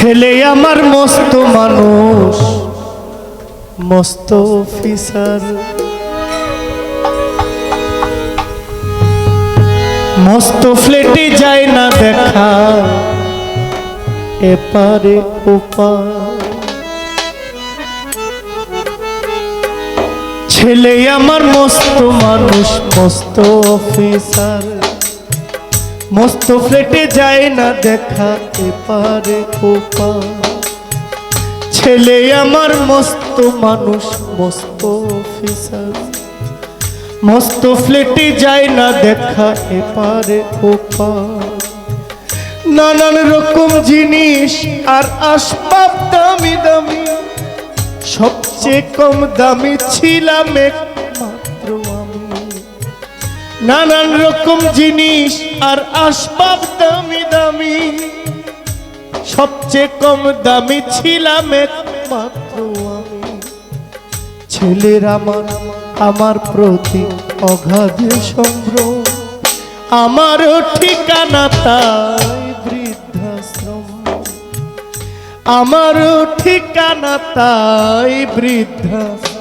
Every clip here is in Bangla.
ছেলে আমার মস্ত মানুষ, মস্ত অফিসার, মস্ত ফ্লেটে যায় না দেখা এপারে ওপার। ছেলে আমার মস্ত মানুষ, মস্ত অফিসার, মস্ত ফ্লেটে যায় না দেখা এপারে ওপার। ছেলে আমার মস্ত মানুষ, মস্ত অফিসার, মস্ত ফ্লেটে যায় না দেখা এপারে ওপার। নানান রকম জিনিস আর আসবাব দামি দামি, সবচেয়ে কম দামি ছিলাম একমাত্র আমি। নানান রকম জিনিস আর আসবাব দামি দামি, সবচেয়ে কম দামি ছিলাম একমাত্র আমি। ছেলের আমার প্রতি অগাধ সম্ভ্রম, আমারও ঠিকানা তাই বৃদ্ধাশ্রম, আমারও ঠিকানা তাই বৃদ্ধাশ্রম।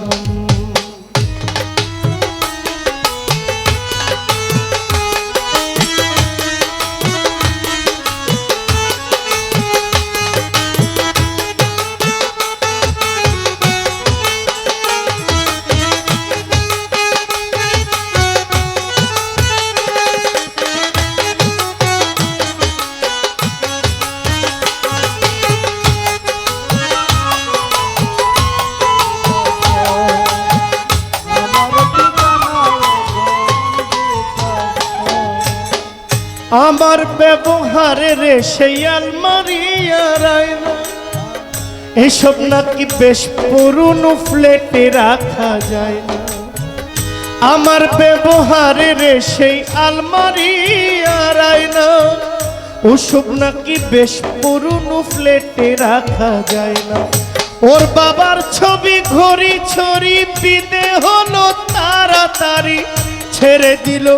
আমার ব্যবহারের সেই আলমারি আর আয়না, এসব নাকি বেশ পুরনো ফ্ল্যাটে রাখা যায় না। আমার ব্যবহারের সেই আলমারি আর আয়না, ওসব নাকি বেশ পুরনো ফ্ল্যাটে রাখা যায় না। ওর বাবার ছবি ঘড়ি ছড়ি বিদে হলো তাড়াতাড়ি, ছেড়ে দিল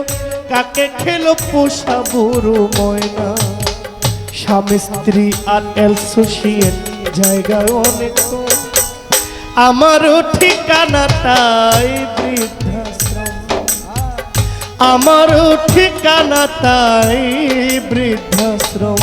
কাকে খেলো পোষা বুড়ো ময়না। স্বামী স্ত্রী আর অ্যাসোসিয়েট জায়গায় অনেক, আমারও ঠিকানা তাই বৃদ্ধাশ্রম, আমারও ঠিকানা তাই বৃদ্ধাশ্রম।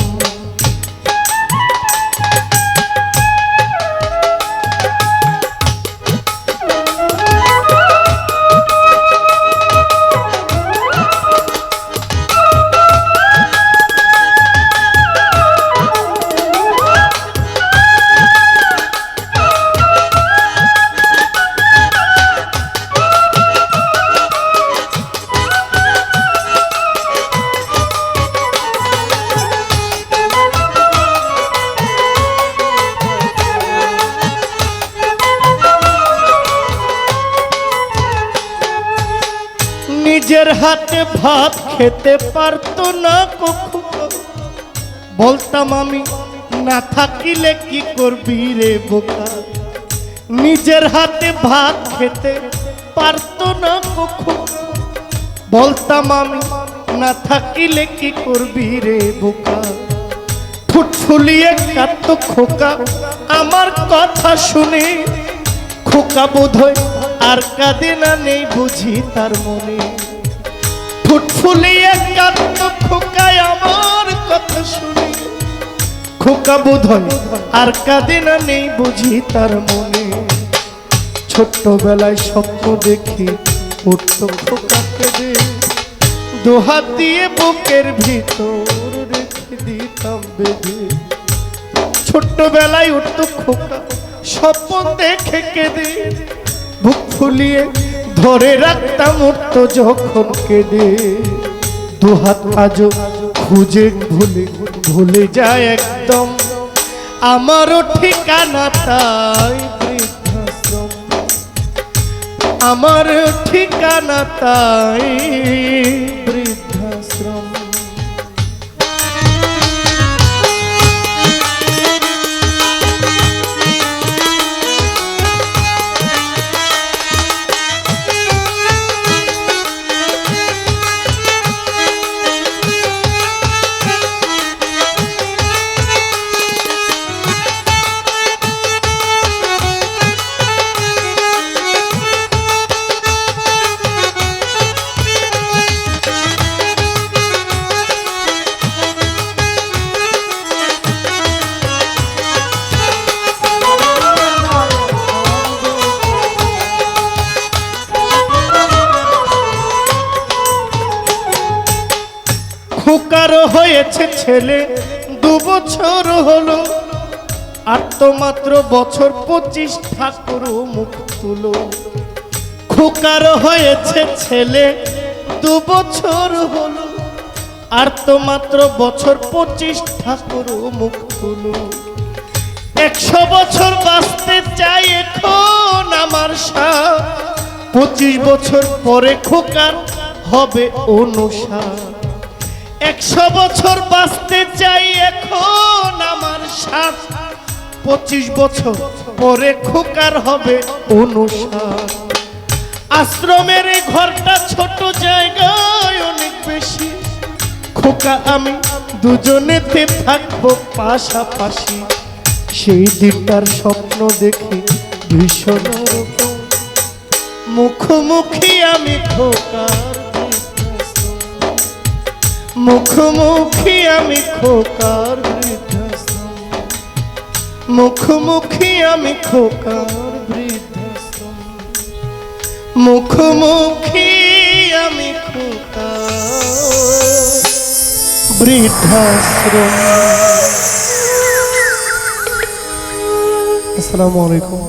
নিজের হাতে ভাত খেতে পারতো না কখনো, বলতাম আমি না থাকিলে কি করবি রে বোকা। নিজের হাতে ভাত খেতে পারতো না কখনো, বলতাম আমি না থাকিলে কি করবি রে বোকা। ফুটফুলিয়ে কাঁদতো খোকা আমার কথা শুনে, খোকা বোধহয় আর কাঁদে না, নেই বুঝি তার মনে। ফুটফুলিয়ে কাঁদতো খোকায় আমার কথা শুনে, খোকা বোধহয় আর কাঁদে না, নেই বুঝি তার মনে। ছোট্টবেলায় স্বপ্ন দেখি উঠতো খোকা কেঁদে, দোহাত দিয়ে বুকের ভিতর রেখে দিতাম বেঁধে। ছোট্টবেলায় উঠতো খোকা স্বপ্ন দেখে কেঁদে, বুক ফুলিয়ে ধরে রাখতাম উঠতো যখন কেঁদে। দুহাত আজও খুঁজে ভুলে যায় একদম, আমারও ঠিকানা তাই বৃদ্ধাশ্রম, আমারও ঠিকানা তাই বৃদ্ধাশ্রম। হয়েছে ছেলে 2 বছর হলো, আর তো মাত্র বছর 25 ঠাকুর মুখ তুলো। খোকার হয়েছে ছেলে 2 বছর হলো, আর তো মাত্র বছর 25 ঠাকুর মুখ তুলো। 100 বছর বাঁচতে চাই এখন আমার সাথ, 25 বছর পরে খোকার হবে 59। 100 বছর বাঁচতে চাই এখন আমার সাথ, 25 বছর পরে খোকার হবে 59। আশ্রমের এই ঘরটা ছোট, জায়গায় অনেক বেশি, খোকা আমি দুজনেতে থাকবো পাশাপাশি। সেই দিনটার স্বপ্ন দেখি ভীষণ রকম, মুখোমুখি আমি খোকার, মুখোমুখি আমি খোকার বৃদ্ধাশ্রম, মুখোমুখি আমি খোকার বৃদ্ধাশ্রম, মুখোমুখি আমি খোকার বৃদ্ধাশ্রম। আসসালামু আলাইকুম।